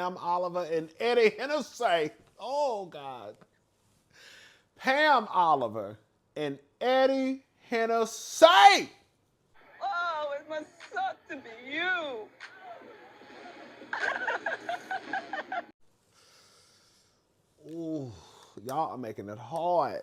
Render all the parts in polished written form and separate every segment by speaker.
Speaker 1: Pam Oliver and Eddie Hennessy. Oh, God. Pam Oliver and Eddie Hennessy.
Speaker 2: Oh, it must suck to be you.
Speaker 1: Ooh, y'all are making it hard.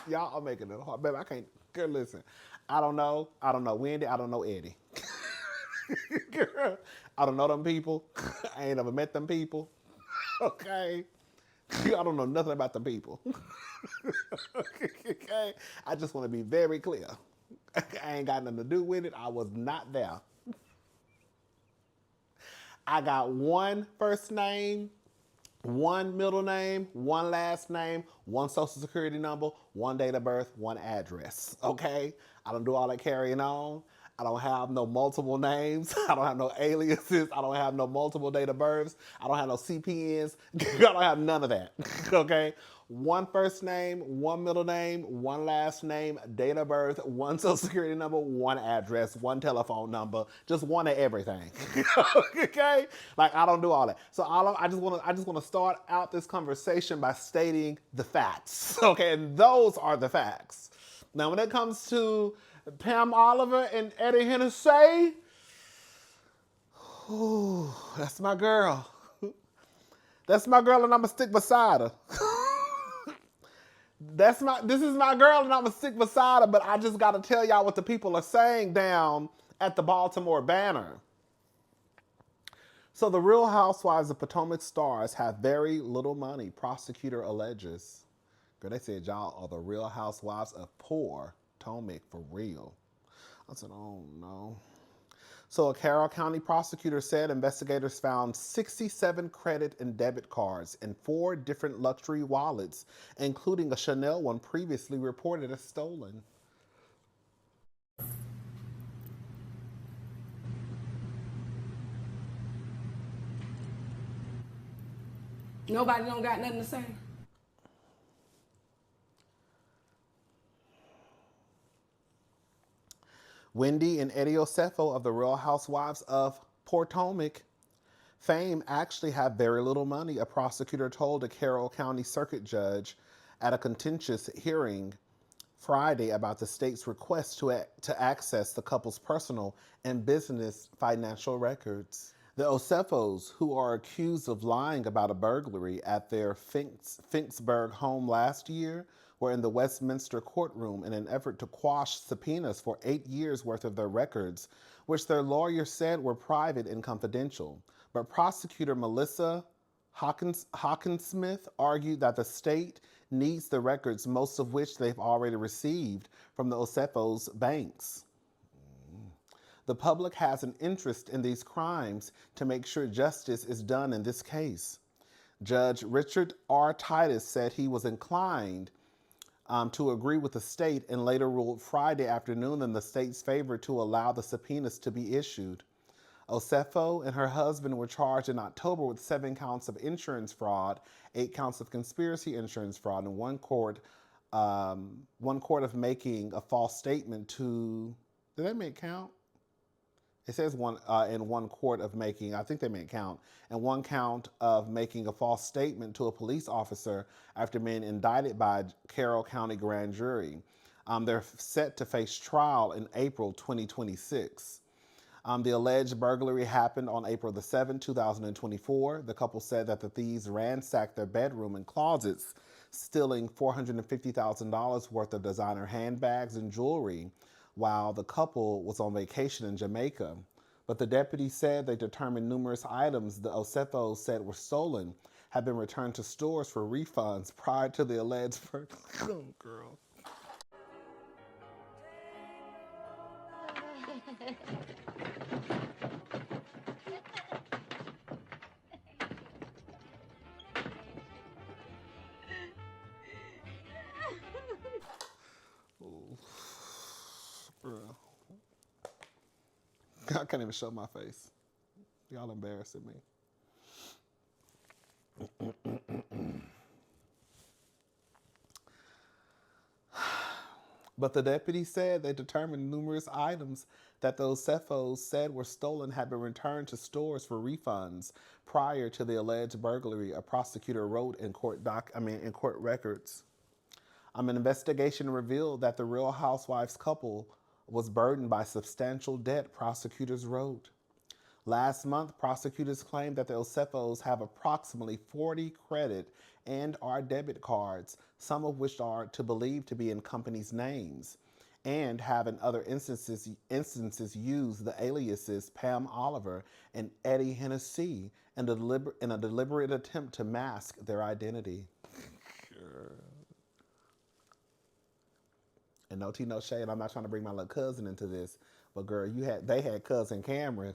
Speaker 1: Y'all are making it hard. Baby, I can't. Girl, listen. I don't know. I don't know Wendy. I don't know Eddie. Girl, I don't know them people. I ain't never met them people. Okay. I don't know nothing about the people. Okay. I just want to be very clear. I ain't got nothing to do with it. I was not there. I got one first name, one middle name, one last name, one social security number, one date of birth, one address. Okay? I don't do all that carrying on. I don't have no multiple names. I don't have no aliases. I don't have no multiple date of births. I don't have no CPNs. I don't have none of that. Okay? One first name, one middle name, one last name, date of birth, one social security number, one address, one telephone number, just one of everything. Okay? Like I don't do all that. So I just want to start out this conversation by stating the facts. Okay, and those are the facts. Now when it comes to Pam Oliver and Eddie Hennessy, ooh, that's my girl. That's my girl and I'ma stick beside her. This is my girl and I'm gonna stick beside her, but I just gotta tell y'all what the people are saying down at the Baltimore Banner. So the Real Housewives of Potomac stars have very little money, prosecutor alleges. Girl, they said y'all are the Real Housewives of poor Potomac for real. I said, oh no. So a Carroll County prosecutor said investigators found 67 credit and debit cards and 4 different luxury wallets, including a Chanel one previously reported as stolen.
Speaker 3: Nobody don't got nothing to say.
Speaker 1: Wendy and Eddie Osefo of the Real Housewives of Potomac fame actually have very little money, a prosecutor told a Carroll County circuit judge at a contentious hearing Friday about the state's request to access the couple's personal and business financial records. The Osefos, who are accused of lying about a burglary at their Finksburg home last year, were in the Westminster courtroom in an effort to quash subpoenas for 8 years' worth of their records, which their lawyer said were private and confidential. But prosecutor Melissa Hawkinsmith argued that the state needs the records, most of which they've already received from the Osefos' banks. The public has an interest in these crimes to make sure justice is done in this case. Judge Richard R. Titus said he was inclined to agree with the state and later ruled Friday afternoon in the state's favor to allow the subpoenas to be issued. Osefo and her husband were charged in October with 7 counts of insurance fraud, 8 counts of conspiracy insurance fraud, and one court of making a false statement to. Did that make count? It says one court of making. I think they make count, and 1 count of making a false statement to a police officer after being indicted by a Carroll County grand jury. They're set to face trial in April 2026. The alleged burglary happened on April the 7th, 2024. The couple said that the thieves ransacked their bedroom and closets, stealing $450,000 worth of designer handbags and jewelry while the couple was on vacation in Jamaica. But the deputy said they determined numerous items the Osefos said were stolen had been returned to stores for refunds prior to the alleged oh, girl. Bro. I can't even show my face. Y'all embarrassing me. But the deputy said they determined numerous items that those Osefos said were stolen had been returned to stores for refunds prior to the alleged burglary. A prosecutor wrote in in court records. An investigation revealed that the Real Housewives couple was burdened by substantial debt, prosecutors wrote. Last month, prosecutors claimed that the Osefos have approximately 40 credit and/or debit cards, some of which are believed to be in companies' names, and have in other instances used the aliases Pam Oliver and Eddie Hennessy in a deliberate attempt to mask their identity. And no tea, no shade. I'm not trying to bring my little cousin into this, but girl, they had cousin Cameron.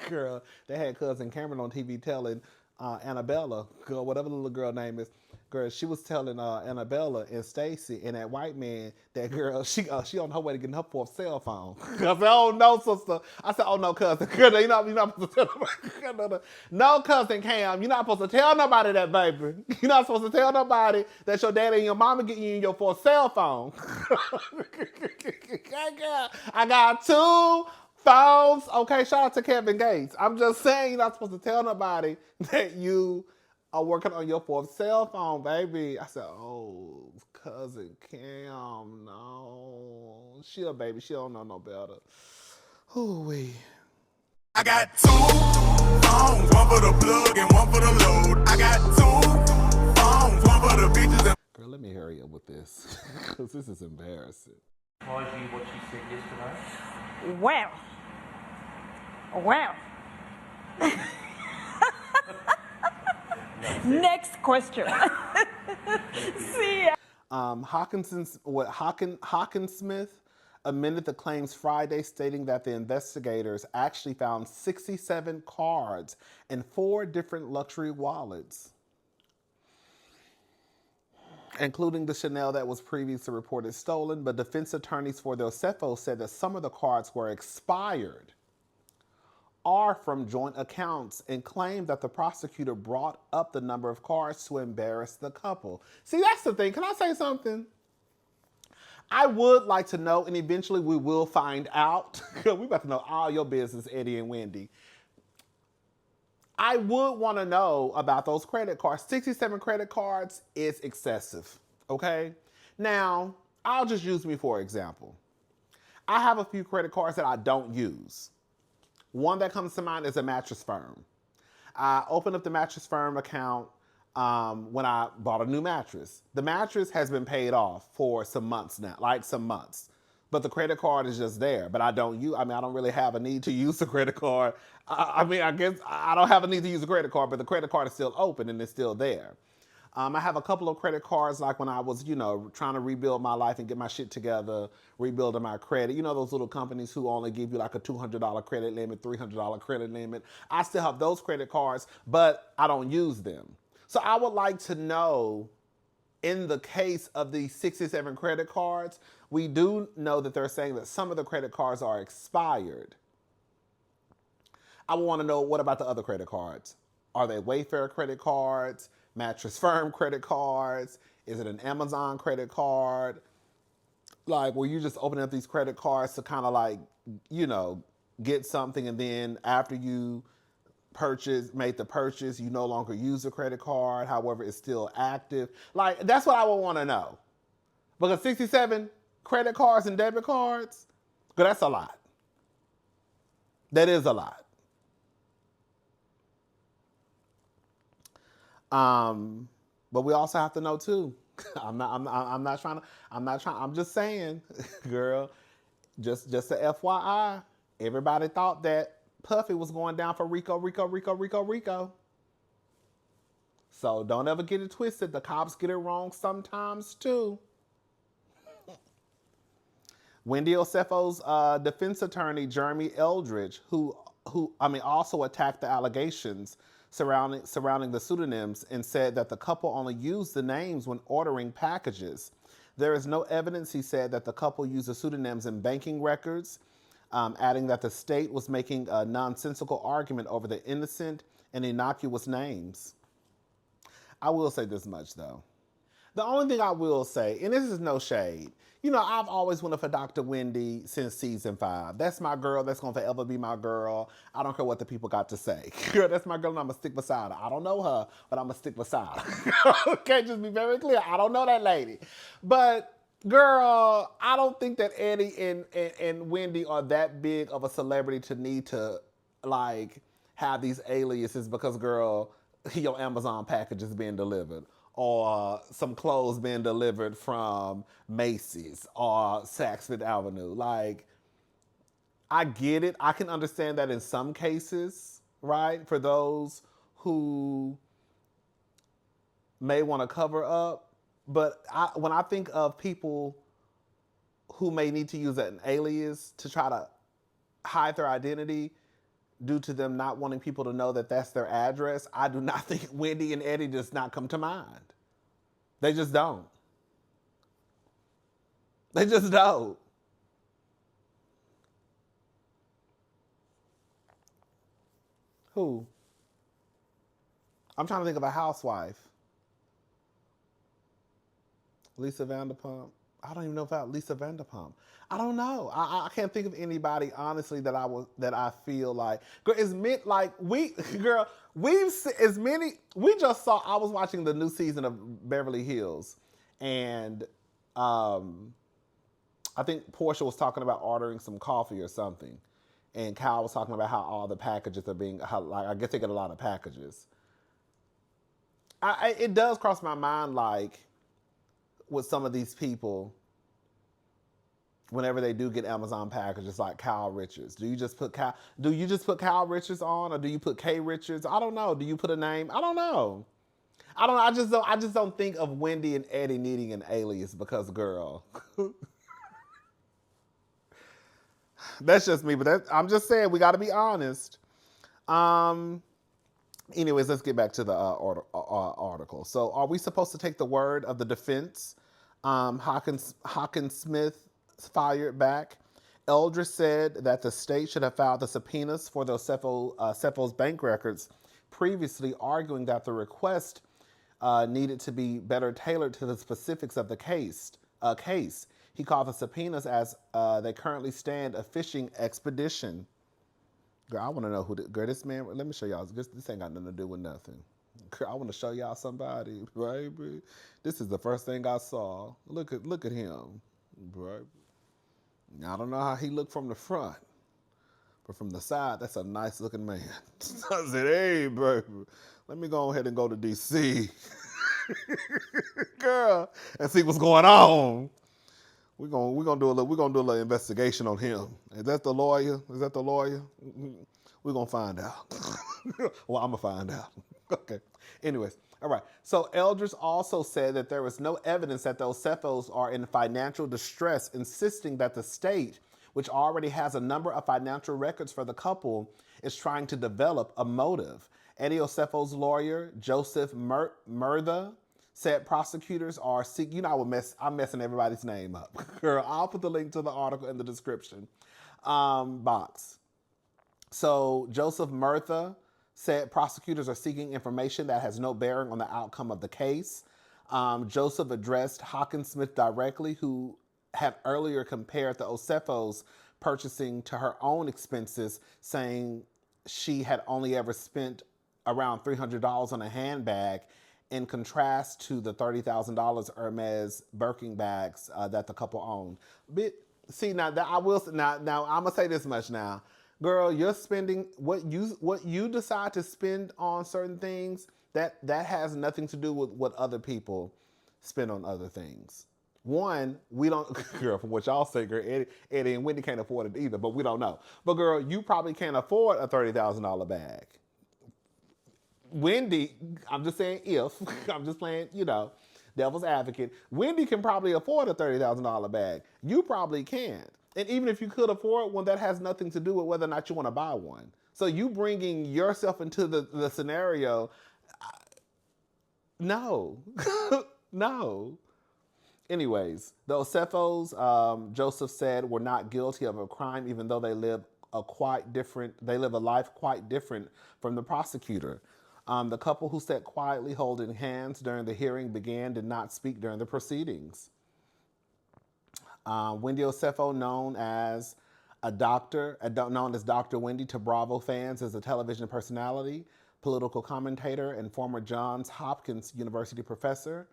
Speaker 1: Girl, they had cousin Cameron on TV telling Annabella, girl, whatever the little girl name is, girl, she was telling Annabella and Stacy and that white man that girl, she on her way to getting her fourth cell phone. I said, oh no, sister. I said, oh no, cousin. Girl, you're not supposed to tell nobody. No, cousin Cam, you're not supposed to tell nobody that, baby. You're not supposed to tell nobody that your daddy and your mama getting you your fourth cell phone. I got 2 phones. Okay, shout out to Kevin Gates. I'm just saying you're not supposed to tell nobody that you are working on your 4th cell phone, baby. I said, oh, cousin Cam, no. She a baby. She don't know no better. Ooh-wee.
Speaker 4: I got 2 phones, one for the plug and one for the load. I got 2 phones, one for the bitches and...
Speaker 1: Girl, let me hurry up with this, because this is embarrassing.
Speaker 5: What she said yesterday?
Speaker 2: Well. Next question. See ya.
Speaker 1: Hawkinsmith amended the claims Friday, stating that the investigators actually found 67 cards and 4 different luxury wallets, including the Chanel that was previously reported stolen. But defense attorneys for the Osefo said that some of the cards were expired or from joint accounts, and claimed that the prosecutor brought up the number of cards to embarrass the couple. See, that's the thing. Can I say something? I would like to know, and eventually we will find out. We about to know all your business, Eddie and Wendy. I would want to know about those credit cards. 67 credit cards is excessive, okay? Now, I'll just use me for example. I have a few credit cards that I don't use. One that comes to mind is a Mattress Firm. I opened up the Mattress Firm account when I bought a new mattress. The mattress has been paid off for some months now, but the credit card is just there. But I don't really have a need to use the credit card. I guess I don't have a need to use the credit card, but the credit card is still open and it's still there. I have a couple of credit cards, like when I was, trying to rebuild my life and get my shit together, rebuilding my credit. You know, those little companies who only give you like a $200 credit limit, $300 credit limit. I still have those credit cards, but I don't use them. So I would like to know, in the case of the 67 credit cards, we do know that they're saying that some of the credit cards are expired. I want to know, what about the other credit cards? Are they Wayfair credit cards? Mattress Firm credit cards? Is it an Amazon credit card? Like, were you just opening up these credit cards to kind of like, get something, and then after you made the purchase, you no longer use the credit card, however, it's still active? Like, that's what I would want to know. Because 67 credit cards and debit cards, that's a lot. That is a lot. But we also have to know too. I'm just saying, girl, just a FYI, everybody thought that Puffy was going down for Rico. So don't ever get it twisted. The cops get it wrong sometimes too. Wendy Osefo's defense attorney, Jeremy Eldridge, who also attacked the allegations surrounding the pseudonyms, and said that the couple only used the names when ordering packages. There is no evidence, he said, that the couple used the pseudonyms in banking records, adding that the state was making a nonsensical argument over the innocent and innocuous names. I will say this much, though. The only thing I will say, and this is no shade, you know, I've always wanted for Dr. Wendy since season 5. That's my girl. That's going to forever be my girl. I don't care what the people got to say. Girl, that's my girl, and I'm going to stick beside her. I don't know her, but I'm going to stick beside her. Okay, just be very clear. I don't know that lady. But, girl, I don't think that Eddie and Wendy are that big of a celebrity to need to, like, have these aliases because, girl, your Amazon package is being delivered, or some clothes being delivered from Macy's or Saks Fifth Avenue. Like, I get it. I can understand that in some cases, right? For those who may want to cover up. But when I think of people who may need to use an alias to try to hide their identity due to them not wanting people to know that that's their address, I do not think Wendy and Eddie does not come to mind. They just don't. They just don't. Who? I'm trying to think of a housewife. Lisa Vanderpump. I don't even know about Lisa Vanderpump. I don't know. I can't think of anybody honestly that I feel like, girl, we just saw. I was watching the new season of Beverly Hills, and I think Portia was talking about ordering some coffee or something, and Kyle was talking about how all the packages are being, I guess they get a lot of packages. It does cross my mind, like, with some of these people, whenever they do get Amazon packages, like Kyle Richards, do you just put Kyle Richards on, or do you put K Richards? I don't know. Do you put a name? I don't know. I just don't think of Wendy and Eddie needing an alias because, girl, that's just me. But I'm just saying, we got to be honest. Anyways, let's get back to the article. So, are we supposed to take the word of the defense? Hawkins Smith fired back. Eldridge said that the state should have filed the subpoenas for the Osefo's bank records previously, arguing that the request needed to be better tailored to the specifics of the case. He called the subpoenas, as they currently stand, a fishing expedition. Girl, I want to know who this man. Let me show y'all. This ain't got nothing to do with nothing. Girl, I want to show y'all somebody, baby. This is the first thing I saw. Look at him, baby. I don't know how he looked from the front, but from the side, that's a nice looking man. I said, hey, baby, let me go ahead and go to D.C. Girl, and see what's going on. We're gonna do a little investigation on him. Is that the lawyer? We're gonna find out. Well, I'm gonna find out. Okay. Anyways, all right. So Eldridge also said that there was no evidence that the Osefos are in financial distress, insisting that the state, which already has a number of financial records for the couple, is trying to develop a motive. Eddie Osefo's lawyer, Joseph Murtha, said prosecutors are seeking, you know, I'm messing everybody's name up. Girl, I'll put the link to the article in the description box. So Joseph Murtha said prosecutors are seeking information that has no bearing on the outcome of the case. Joseph addressed Hawkins Smith directly, who had earlier compared the Osefos purchasing to her own expenses, saying she had only ever spent around $300 on a handbag, in contrast to the $30,000 Hermes Birkin bags that the couple owned. But see, now that I will now I'm gonna say this much now, girl. You're spending what you decide to spend on certain things. That has nothing to do with what other people spend on other things. One, we don't, girl, from what y'all say, girl, Eddie and Wendy can't afford it either, but we don't know. But girl, you probably can't afford a $30,000 bag. Wendy, I'm just saying if, I'm just playing, devil's advocate. Wendy can probably afford a $30,000 bag. You probably can't. And even if you could afford one, that has nothing to do with whether or not you want to buy one. So you bringing yourself into the scenario, no, no. Anyways, the Osefos, Joseph said, were not guilty of a crime, even though they live a life quite different from the prosecutor. The couple who sat quietly holding hands during the hearing did not speak during the proceedings. Wendy Osefo, known as Dr. Wendy to Bravo fans, is a television personality, political commentator, and former Johns Hopkins University professor.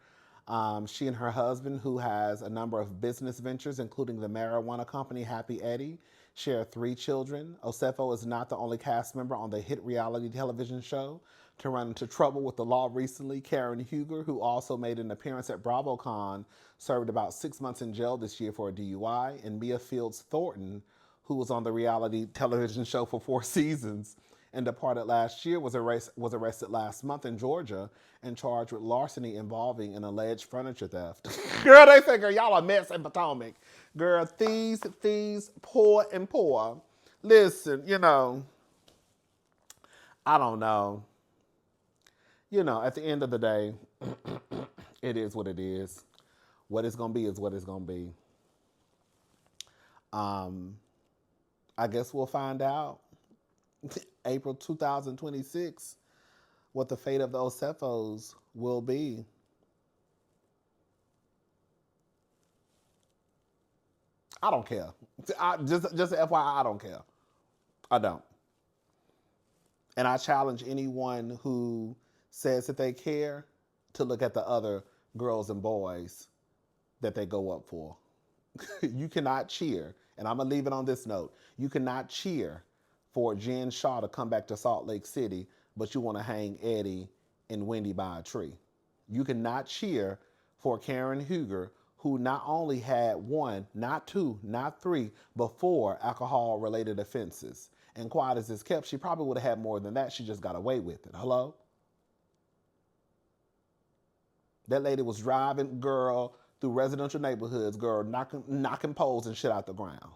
Speaker 1: She and her husband, who has a number of business ventures, including the marijuana company Happy Eddie, share 3 children. Osefo is not the only cast member on the hit reality television show to run into trouble with the law recently. Karen Huger, who also made an appearance at BravoCon, served about 6 months in jail this year for a DUI. And Mia Fields Thornton, who was on the reality television show for 4 seasons and departed last year, was arrested last month in Georgia and charged with larceny involving an alleged furniture theft. Girl, they say, girl, y'all a mess in Potomac. Girl, thieves, poor and poor. Listen, I don't know. At the end of the day, it is what it is. What it's going to be is what it's going to be. I guess we'll find out April 2026 what the fate of the Osefos will be. I don't care. Just FYI, I don't care. I don't. And I challenge anyone who says that they care to look at the other girls and boys that they go up for. You cannot cheer, and I'm going to leave it on this note. You cannot cheer for Jen Shaw to come back to Salt Lake City, but you want to hang Eddie and Wendy by a tree. You cannot cheer for Karen Huger, who not only had 1, not 2, not 3, but 4 alcohol-related offenses. And quiet as it's kept, she probably would have had more than that. She just got away with it. Hello? That lady was driving, girl, through residential neighborhoods, girl, knocking poles and shit out the ground.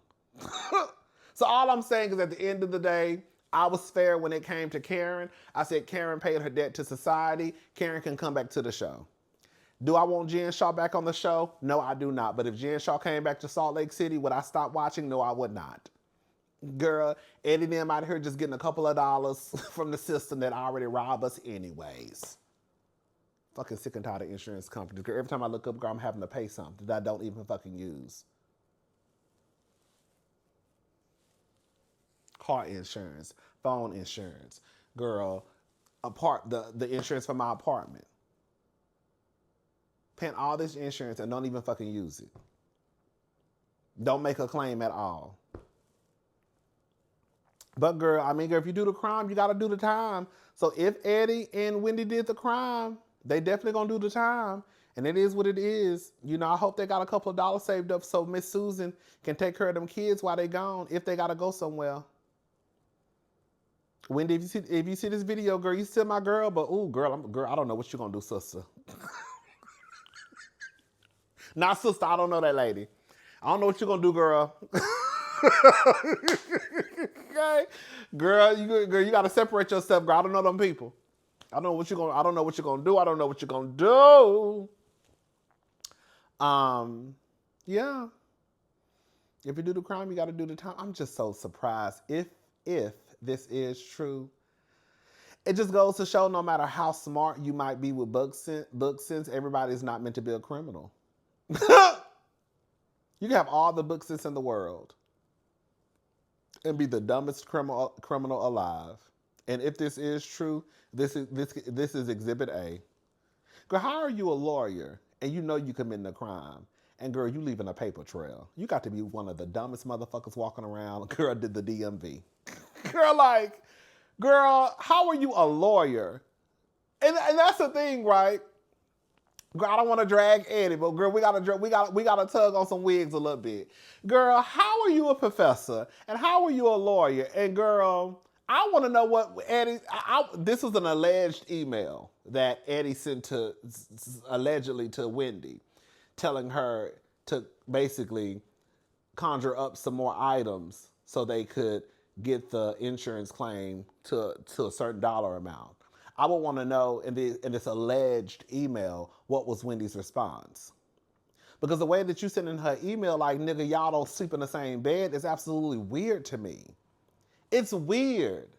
Speaker 1: So all I'm saying is at the end of the day, I was fair when it came to Karen. I said Karen paid her debt to society. Karen can come back to the show. Do I want Jen Shaw back on the show? No, I do not. But if Jen Shaw came back to Salt Lake City, would I stop watching? No, I would not. Girl, Eddie and them out here just getting a couple of dollars from the system that already robbed us anyways. Fucking sick and tired of insurance companies. Girl, every time I look up, girl, I'm having to pay something that I don't even fucking use. Car insurance, phone insurance. Girl, the insurance for my apartment. Paying all this insurance and don't even fucking use it. Don't make a claim at all. But girl, if you do the crime, you gotta do the time. So if Eddie and Wendy did the crime, they definitely gonna do the time. And it is what it is. I hope they got a couple of dollars saved up so Miss Susan can take care of them kids while they gone, if they gotta go somewhere. Wendy, if you see this video, girl, you still my girl, but ooh, girl, I don't know what you gonna do, sister. Not sister, I don't know that lady. I don't know what you're gonna do, girl. Okay, girl, you gotta separate yourself, girl. I don't know them people. I don't know what you're gonna do. I don't know what you're gonna do. Yeah. If you do the crime, you gotta do the time. I'm just so surprised if this is true. It just goes to show no matter how smart you might be with book sense, everybody's not meant to be a criminal. You can have all the book sense in the world and be the dumbest criminal alive. And if this is true, this is Exhibit A. Girl, how are you a lawyer and you know you committing a crime? And girl, you leaving a paper trail. You got to be one of the dumbest motherfuckers walking around. Girl, did the DMV. Girl, how are you a lawyer? And that's the thing, right? Girl, I don't want to drag Eddie, but girl, we gotta tug on some wigs a little bit. Girl, how are you a professor? And how are you a lawyer? And girl, I want to know what Eddie, this was an alleged email that Eddie sent allegedly to Wendy, telling her to basically conjure up some more items so they could get the insurance claim to a certain dollar amount. I would want to know in this alleged email, what was Wendy's response? Because the way that you send in her email, like, nigga, y'all don't sleep in the same bed, is absolutely weird to me. It's weird.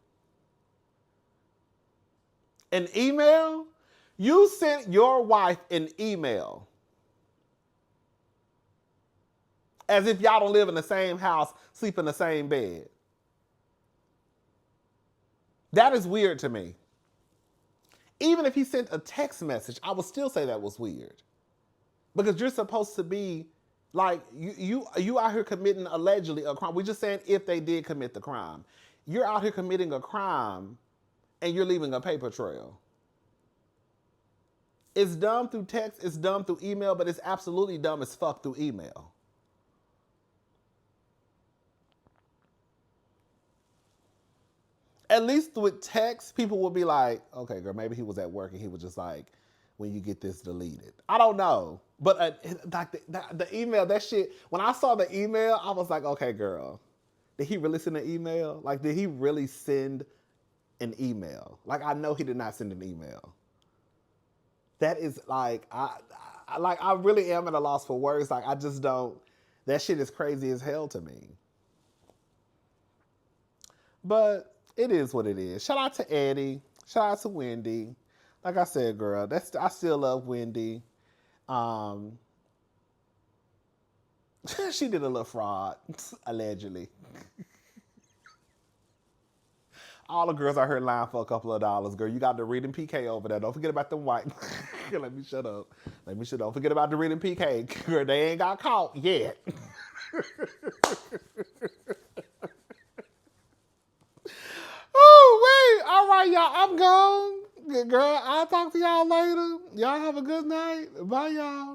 Speaker 1: An email? You sent your wife an email. As if y'all don't live in the same house, sleep in the same bed. That is weird to me. Even if he sent a text message, I would still say that was weird. Because you're supposed to be, like, you out here committing allegedly a crime. We're just saying if they did commit the crime. You're out here committing a crime and you're leaving a paper trail. It's dumb through text, it's dumb through email, but it's absolutely dumb as fuck through email. At least with text, people will be like, okay, girl, maybe he was at work and he was just like, when you get this deleted. I don't know. But like the email, that shit, when I saw the email, I was like, okay, girl, did he really send an email? Like, did he really send an email? Like, I know he did not send an email. That is like, I really am at a loss for words. Like, I just don't, that shit is crazy as hell to me. But it is what it is. Shout out to Eddie. Shout out to Wendy. Like I said, girl, I still love Wendy. She did a little fraud, allegedly. All the girls out here lying for a couple of dollars, girl. You got the reading PK over there. Don't forget about the white. Let me shut up. Don't forget about the reading PK. Girl, they ain't got caught yet. Oh, wait. All right, y'all. I'm gone. Girl, I'll talk to y'all later. Y'all have a good night. Bye, y'all.